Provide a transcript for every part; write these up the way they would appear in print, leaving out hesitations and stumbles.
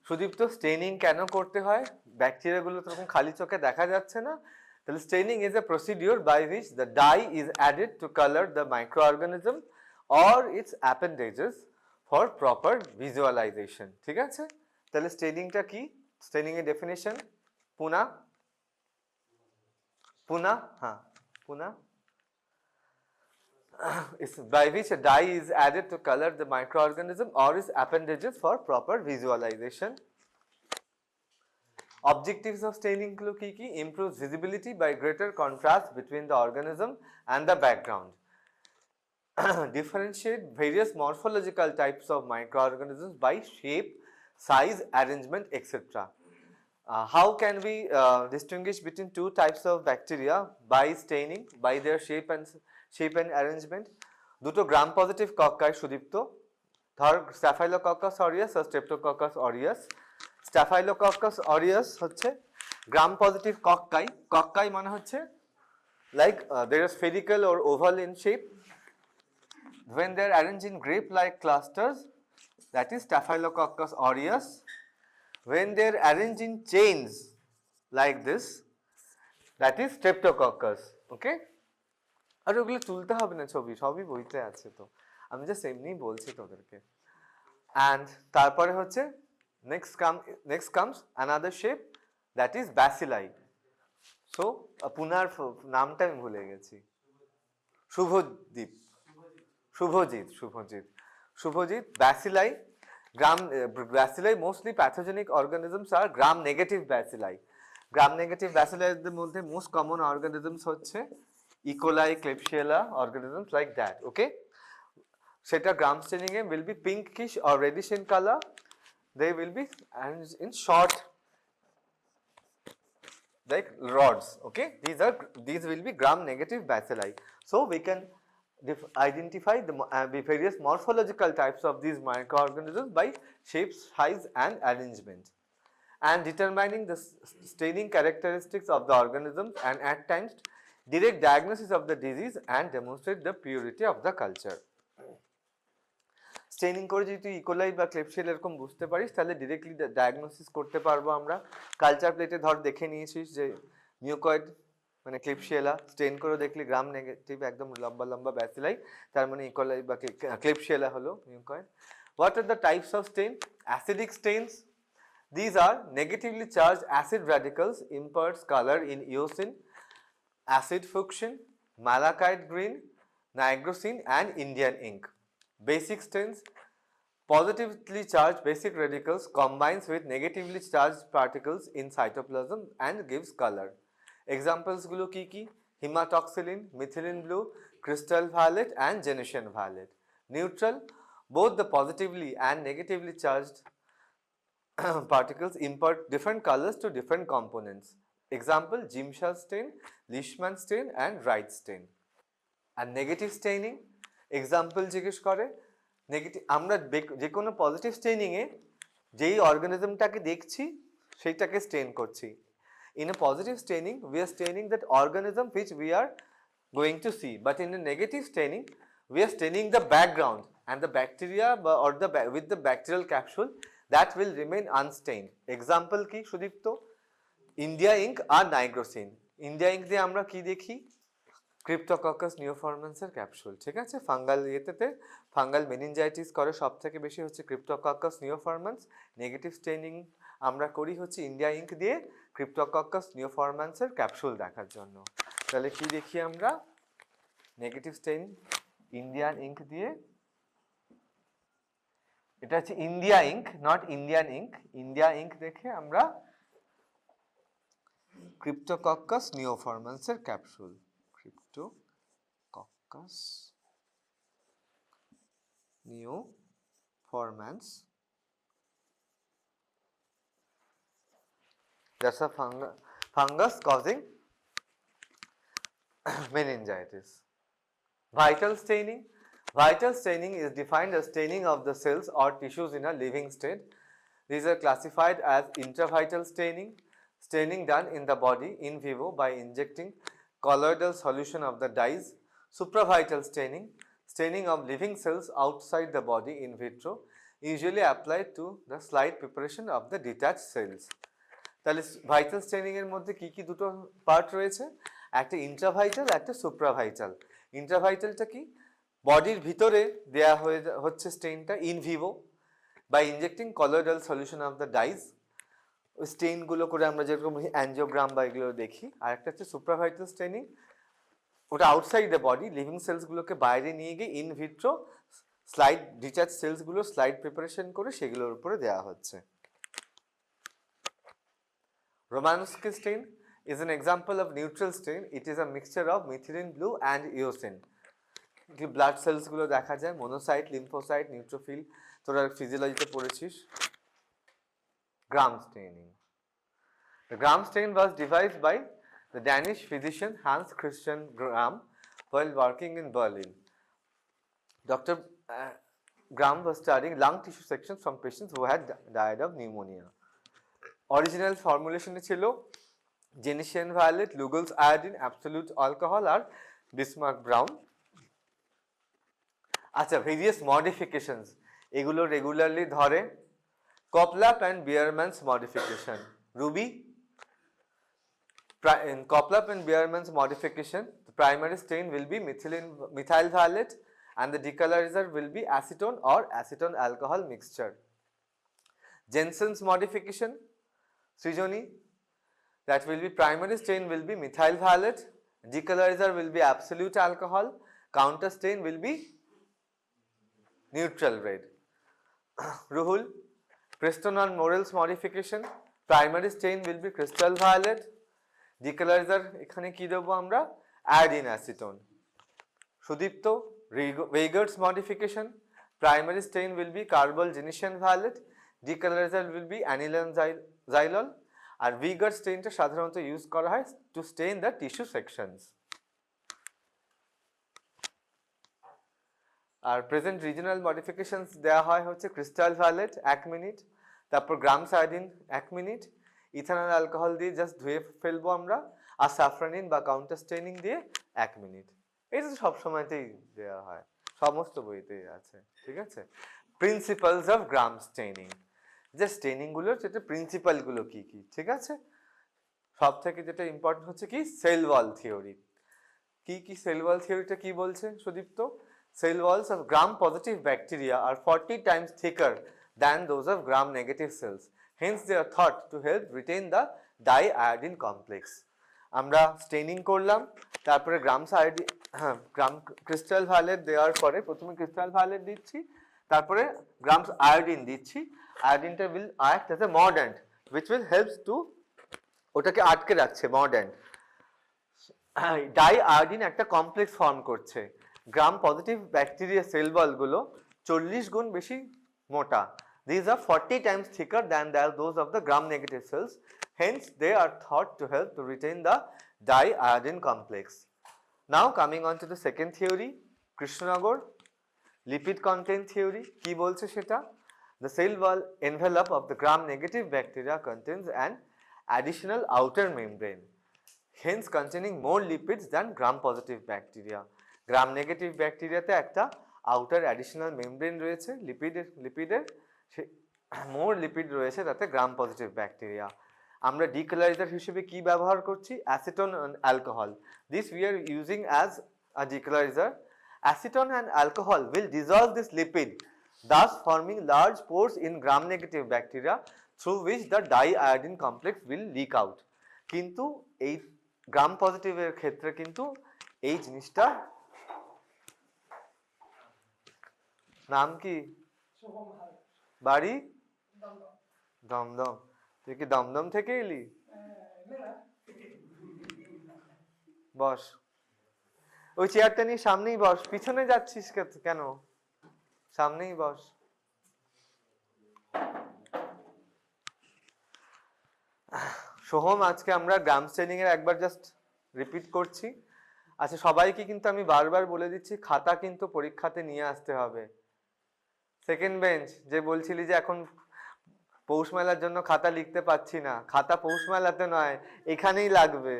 Sudipta staining কেন করতে হয়? ব্যাকটেরিয়াগুলো তো এরকম খালি চোখে দেখা যাচ্ছে না। তাহলে staining is a procedure by which the dye is added to colour the microorganism or its appendages for proper visualisation. ঠিক আছে, তাহলে স্টেইনিংটা কি? স্টেইনিং এর ডেফিনেশন পুনা পুনা হ্যাঁ পুনা is by which a dye is added to color the microorganism or its appendages for proper visualization. Objectives of staining গুলো কি কি? Improves visibility by greater contrast between the organism and the background. Differentiate various morphological types of microorganisms by shape, size, arrangement, etc. How can we distinguish between two types of bacteria? By staining, by their shape and arrangement. দুটো gram positive কক্কাই Sudipta, ধর staphylococcus aureus আর streptococcus aureus. Staphylococcus aureus হচ্ছে gram positive কক্কাই। কক্কাই মানে হচ্ছে like they are spherical or oval in shape. When they are arranged in grape-like clusters, that is Staphylococcus aureus. When they are arranged in chains like this, that is Streptococcus. Okay? আর ওগুলো তুলতে হবে না ছবি, সবই বইতে আছে, তো আমি জাস্ট এমনি বলছি তোদেরকে। অ্যান্ড তারপরে হচ্ছে next comes another shape, that is bacilli. So পুনার নামটা আমি ভুলে গেছি, Subhajit bacilli. Bacilli, mostly pathogenic organisms are gram negative bacilli. Gram negative bacilli এর মধ্যে most common organisms হচ্ছে E. coli, Klebsiella, organisms like that. Okay, সেটা gram staining A will be pinkish or reddish in color. They will be in short like rods. Okay, these will be gram negative bacilli. So we can identify the various morphological types of these microorganisms by shape, size and arrangement, and determining the staining characteristics of the organisms, and at times direct diagnosis of the disease and demonstrate the purity of the culture. Staining করে যদি তুই E. coli বা ক্লেপশিয়েলা এরকম বুঝতে পারিস, তাহলে directly diagnosis করতে পারবো আমরা। কালচার প্লেটে ধর দেখে নিয়েছিস যে মিউকয়েড মানে ক্লেপশিয়েলা, স্টেইন করে দেখলি গ্রাম নেগেটিভ একদম লম্বা লম্বা ব্যাসিলাই, তার মানে ইকোলাই বা ক্লেপশিয়েলা হলো mucoid. What are the types of stain? Acidic stains, these are negatively charged acid radicals imparts color in eosin, acid fuchsin, malachite green, nigrosin and Indian ink. Basic stains, positively charged basic radicals combines with negatively charged particles in cytoplasm and gives color. Examples gulo ki ki? Hematoxylin, methylene blue, crystal violet and Genesian violet. Neutral, both the positively and negatively charged particles impart different colors to different components. Example, Gimshal stain, Leishman stain and Wright stain. And negative staining, example জিজ্ঞেস করে negative, আমরা যে কোনো positive staining এ যেই অর্গানিজমটাকে দেখছি সেইটাকে stain করছি। In a positive staining we are staining that organism which we are going to see, but in a negative staining we are staining the background and the bacteria or with the bacterial capsule that will remain unstained. Example কি Sudipta? India ink আর nigrosin. India ink দিয়ে আমরা কি দেখি? Cryptococcus নিওফরম্যান্সের capsule. ঠিক আছে, fungal fungal meningitis করে সব থেকে বেশি হচ্ছে ক্রিপ্টোকক্কাস নিওফরম্যান্স। নেগেটিভ স্টেইনিং আমরা করি হচ্ছে ইন্ডিয়া ইঙ্ক দিয়ে ক্রিপ্টোকক্কাস নিওফরম্যান্সের ক্যাপসুল দেখার জন্য। তাহলে কি দেখি আমরা? নেগেটিভ স্টেইন ইন্ডিয়ান ইঙ্ক দিয়ে, এটা হচ্ছে India ink, not Indian ink. India ink দেখে আমরা ক্রিপ্টোকক্কাস নিওফরম্যান্সের capsule, Cryptococcus neoformans, that's a fungus causing meningitis. Vital staining. Vital staining is defined as staining of the cells or tissues in a living state. These are classified as intravital staining, staining done in the body in vivo by injecting colloidal solution of the dyes. Supravital staining, staining of living cells outside the body in vitro. usually applied to the slide preparation of the detached cells. তাহলে vital straining এর মধ্যে কি কি দুটো part রয়েছে, একটা ইন্ট্রাভাইটাল, একটা সুপ্রাভাইটাল। ইন্ট্রাভাইটালটা কি, বডির ভিতরে দেয়া হচ্ছে স্টেইনটা in vivo by injecting colloidal solution of the dyes. ওই স্টেইনগুলো করে আমরা যেরকম অ্যাঞ্জিওগ্রাম বা এগুলো দেখি। আর একটা হচ্ছে সুপ্রাভাইটাল স্টেনিং, ওটা আউটসাইড দ্য বডি, লিভিং সেলসগুলোকে বাইরে নিয়ে গিয়ে ইন ভিট্রো স্লাইড ডিটাচ সেলসগুলো স্লাইড প্রিপারেশন করে সেগুলোর উপরে দেওয়া হচ্ছে। Romanowski stain is an example of neutral stain. It is a mixture of methylene blue and eosin. Blood সেলসগুলো দেখা যায়, মনোসাইট, লিম্ফোসাইট, নিউট্রোফিল, তোরা ফিজিওলজিতে পড়েছিস। Gram staining. The Gram stain was devised by the Danish physician Hans Christian Gram while working in Berlin. Dr. Gram was studying lung tissue sections from patients who had died of pneumonia. Original formulation ছিল Genesian violet, Lugol's iodine, absolute alcohol আর Bismarck brown। আচ্ছা, various modifications এগুলো regularly ধরে। Kopeloff and Beerman's modification. Ruby, in Kopeloff and Beerman's modification, the primary stain will be methyl violet and the decolorizer will be acetone or acetone alcohol mixture. Jensen's modification, Srijoni, that will be primary stain will be methyl violet, decolorizer will be absolute alcohol, counter stain will be neutral red. Ruhul, Preston and Morrell's modification, primary stain will be crystal violet, decolorizer এখানে কি দেবো আমরা, iodine acetone. Sudipto, Weigerd's modification, primary stain will be carbol Genesian violet, decolorizer will be aniline xylol, R Weigerd স্টেইনটা সাধারণত use করা হয় to stain the tissue sections. আর present regional modifications দেওয়া হয় হচ্ছে ক্রিস্টাল ভায়োলেট 1 মিনিট, তারপর Gram's iodine 1 minute, ethanol alcohol দিয়ে just ধুয়ে ফেলবো আমরা, আর সাফরানিন বা কাউন্টার স্টেইনিং দিয়ে 1 মিনিট। এটা তো সবসময়তেই দেওয়া হয়, সমস্ত বইতেই আছে, ঠিক আছে। প্রিন্সিপালস অফ গ্রাম স্টেইনিং, যে স্টেইনিংগুলোর যেটা প্রিন্সিপালগুলো কি কি, ঠিক আছে। সব থেকে যেটা ইম্পর্টেন্ট হচ্ছে কি, সেল ওয়াল থিওরি। কি কি সেল ওয়াল থিওরিটা কি বলছে Sudipta? Cell walls of gram-positive bacteria are 40 times thicker than those of gram-negative cells. Hence, they are thought to help retain the diiodine complex. আমরা স্টেইনিং করলাম, তারপরে গ্রাম ক্রিস্টাল ভায়োলেট দেওয়ার পরে প্রথমে ক্রিস্টাল ভায়োলেট দিচ্ছি, তারপরে গ্রামস আয়োডিন দিচ্ছি। আয়োডিনটা will act as a mordant which will helps to ওটাকে আটকে রাখছে, mordant। ডাইআয়োডিন একটা কমপ্লেক্স ফর্ম করছে। গ্রাম পজিটিভ ব্যাকটেরিয়া সেল ওয়ালগুলো 40 গুণ বেশি মোটা। These are 40 times thicker than those of the gram-negative cells. Hence, they are thought to help to retain the diiodine complex. Now, coming on to the second theory, Krishnanagor, lipid content theory. কি বলছে সেটা? The cell wall envelope of the gram-negative bacteria contains an additional outer membrane, hence containing more lipids than gram-positive bacteria. Gram negative ব্যাকটেরিয়াতে একটা outer additional membrane রয়েছে লিপিডের, মোর lipid রয়েছে তাতে গ্রাম positive ব্যাকটেরিয়া। আমরা ডিকালারাইজার হিসেবে কি ব্যবহার করছি? Acetone and alcohol. This we are using as a decolouriser. Acetone and alcohol will dissolve this lipid, thus forming large pores in gram-negative bacteria through which the diiodine complex will leak out. কিন্তু এই গ্রাম পজিটিভের ক্ষেত্রে কিন্তু এই জিনিসটা, নাম কি? বাড়ি দমদম। তুই কি দমদম থেকে এলি? বস, ওই চেয়ারটা নিয়ে সামনেই বস, পিছনে যাচ্ছিস কেন? সামনেই বস। সোহম, আজকে আমরা গ্রাম স্টেইনিং এর একবার জাস্ট রিপিট করছি। আচ্ছা, সবাইকে কিন্তু আমি বারবার বলে দিচ্ছি, খাতা কিন্তু পরীক্ষাতে নিয়ে আসতে হবে। সেকেন্ড বেঞ্চ, যে বলছিলি যে এখন পৌষ মেলার জন্য খাতা লিখতে পাচ্ছি না, খাতা পৌষ মেলাতে নয়, এখানেই লাগবে।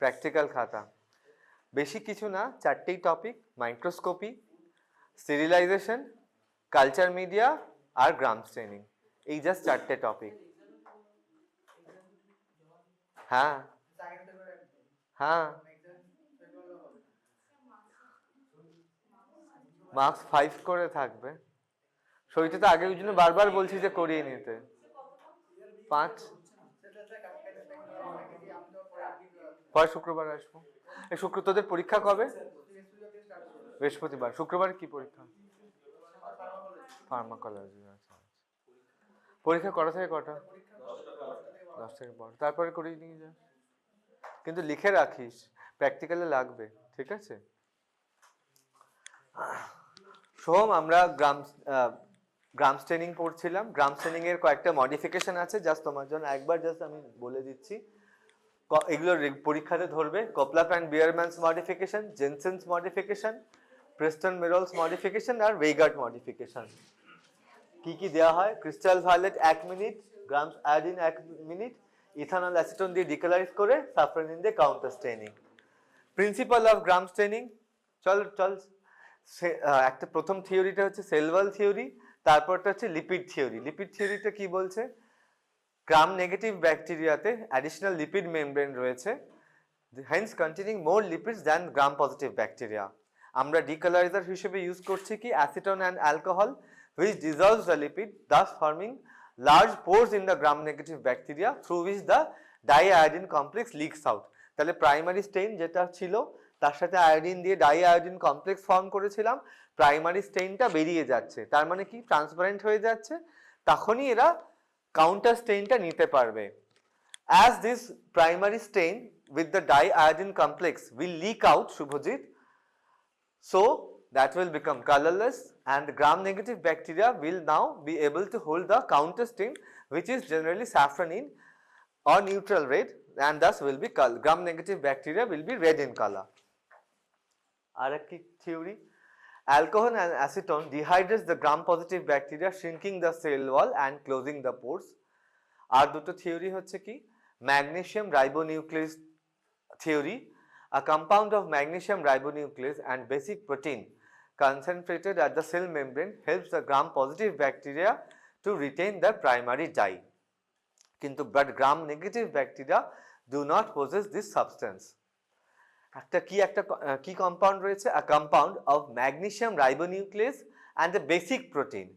প্র্যাকটিক্যাল খাতা। বেশি কিছু না, চারটেই topic, microscopy, sterilisation, culture media আর গ্রাম স্টেনিং, এই জাস্ট চারটে টপিক। হ্যাঁ হ্যাঁ, মার্কস 5 করে থাকবে। সইটা তো আগে ওই জন্য বারবার বলছি যে করিয়ে নিতে। 5 পরে শুক্রবার আসবো। এই তোদের পরীক্ষা কবে? বৃহস্পতিবার। শুক্রবার কি পরীক্ষা? ফার্মাকোলজি। আচ্ছা, পরীক্ষা কটা থেকে কটা? 10 থেকে 12। তারপরে করিয়ে নিয়ে যা, কিন্তু লিখে রাখিস, প্র্যাকটিক্যালে লাগবে, ঠিক আছে? সোম, আমরা গ্রাম স্টেনিং পড়ছিলাম। গ্রাম স্টেনিং এর কয়েকটা মডিফিকেশন আছে, জাস্ট তোমার জন্য একবার জাস্ট আমি বলে দিচ্ছি। এগুলো পরীক্ষাতে ধরবে। Kopeloff and Beerman's modification, Jensen's modification, Preston and Morrell's modification R Weigert modification। কি কি দেওয়া হয়? Crystal violet 1 minute, Gram's iodine 1 minute, ethanol acetone দিয়ে ডিকালারাইজ করে সাফরানিন দিয়ে counter staining. Principle of Gram staining, চল একটা প্রথম থিওরিটা হচ্ছে সেল ওয়াল থিওরি, তারপরটা হচ্ছে লিপিড থিওরি। লিপিড থিওরিটা কি বলছে? গ্রাম নেগেটিভ ব্যাকটেরিয়াতে অ্যাডিশনাল লিপিড মেমব্রেন রয়েছে, hence containing more lipids than gram positive ব্যাকটেরিয়া। আমরা ডিকালারাইজার হিসেবে ইউজ করছি কি? Acetone and alcohol which dissolves the lipid, thus forming large pores in the gram negative bacteria through which the diiodine complex leaks out। তাহলে primary Steyn যেটা ছিল তার সাথে আয়োডিন দিয়ে ডাইআয়োডিন কমপ্লেক্স ফর্ম করেছিলাম, প্রাইমারি স্টেইনটা বেরিয়ে যাচ্ছে, তার মানে কি? ট্রান্সপারেন্ট হয়ে যাচ্ছে, তখনই এরা কাউন্টার স্টেইনটা নিতে পারবে। As this primary stain with the diiodine complex will leak out, Shubhajit, so that will become colorless and the gram negative bacteria will now be able to hold the counter stain, which is generally safranin or neutral red, and thus will be gram negative bacteria will be red in color. Arekki theory, alcohol and acetone dehydrates the gram positive bacteria, shrinking the cell wall and closing the pores. Ar duto theory hocche ki? Magnesium ribonuclease theory, a compound of magnesium ribonuclease and basic protein concentrated at the cell membrane helps the gram positive bacteria to retain the primary dye, but gram negative bacteria do not possess this substance. একটা কি compound রয়েছে? A compound of magnesium ribonuclease and the basic protein.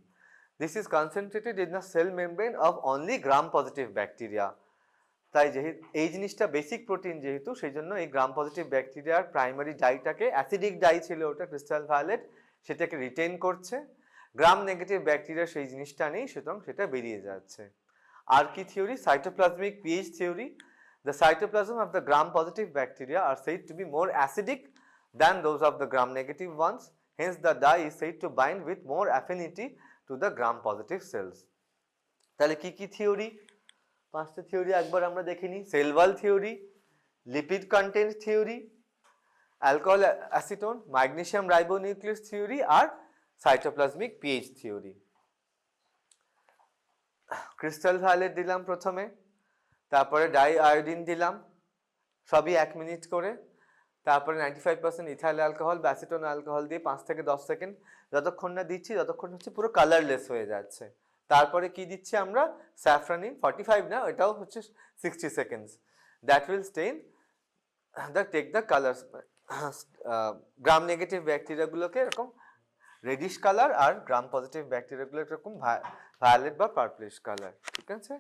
This is concentrated in the cell membrane of only gram positive bacteria. তাই যেহেতু এই জিনিসটা basic protein, যেহেতু সেই জন্য এই গ্রাম পজিটিভ ব্যাকটেরিয়ার প্রাইমারি ডাইটাকে, অ্যাসিডিক ডাই ছিল ওটা ক্রিস্টাল ভায়োলেট, সেটাকে রিটেইন করছে। গ্রাম নেগেটিভ ব্যাকটেরিয়া সেই জিনিসটা নেই, সুতরাং সেটা বেরিয়ে যাচ্ছে। আর কি theory? Cytoplasmic pH theory. The cytoplasm of the Gram positive bacteria are said to be more acidic than those of the gram negative ones, hence the dye is said to bind with more affinity to the gram positive cells। তাহলে কি কি theory? 5টা theory একবার আমরা দেখে নিই। Cell wall theory, lipid content theory, alcohol acetone, magnesium ribonuclease theory আর cytoplasmic pH theory. Crystal violet দিলাম প্রথমে, তারপরে ডাইআয়োডিন দিলাম, সবই 1 মিনিট করে, তারপরে 95% ইথাইল অ্যালকোহল বা অ্যাসিটোন অ্যালকোহল দিয়ে 5 থেকে 10 সেকেন্ড যতক্ষণ না দিচ্ছি ততক্ষণ হচ্ছে পুরো কালারলেস হয়ে যাচ্ছে। তারপরে কি দিচ্ছি আমরা? স্যাফরানিন, 45 না, এটাও হচ্ছে 60 seconds, that will stain take the colours. Gram negative ব্যাকটেরিয়াগুলোকে এরকম রেডিশ কালার আর গ্রাম পজিটিভ ব্যাকটেরিয়াগুলো এরকম ভায়োলেট বা পার্পলিশ কালার, ঠিক আছে?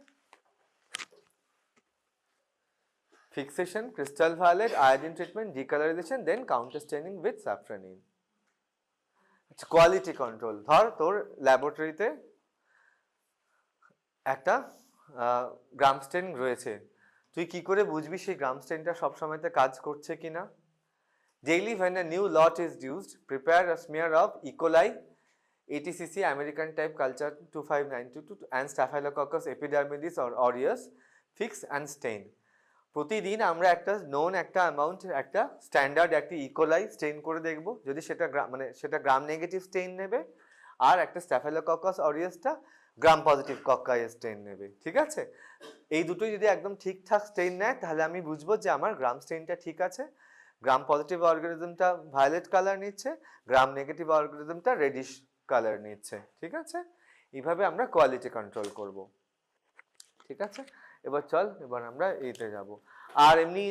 Fixation, crystal violet, iodine treatment, decolourisation, then counter staining with safranin. Quality control, ধর তোর ল্যাবরেটরিতে একটা গ্রাম স্টেন রয়েছে, তুই কি করে বুঝবি সেই গ্রাম স্টেনটা সবসময়তে কাজ করছে কিনা? Daily when a new lot is used, prepare a smear of E. coli, ATCC, American type culture 2592 and Staphylococcus epidermidis or aureus, fix and stain। প্রতিদিন আমরা একটা নোন একটা অ্যামাউন্ট, একটা স্ট্যান্ডার্ড একটা E. coli স্টেইন করে দেখব, যদি সেটা গ্রাম নেগেটিভ স্টেইন নেবে, আর একটা স্ট্যাফাইলোককাস অরিয়াসটা গ্রাম পজিটিভ কক্কাই স্টেইন নেবে, ঠিক আছে? এই দুটোই যদি একদম ঠিকঠাক স্টেইন নেয় তাহলে আমি বুঝবো যে আমার গ্রাম স্টেইনটা ঠিক আছে। গ্রাম পজিটিভ অর্গানিজমটা ভায়োলেট কালার নিচ্ছে, গ্রাম নেগেটিভ অর্গানিজমটা রেডিশ কালার নিচ্ছে। ঠিক আছে, এইভাবে আমরা কোয়ালিটি কন্ট্রোল করব। ঠিক আছে, এবার চল এবার আমরা এইতে যাব। আর এমনি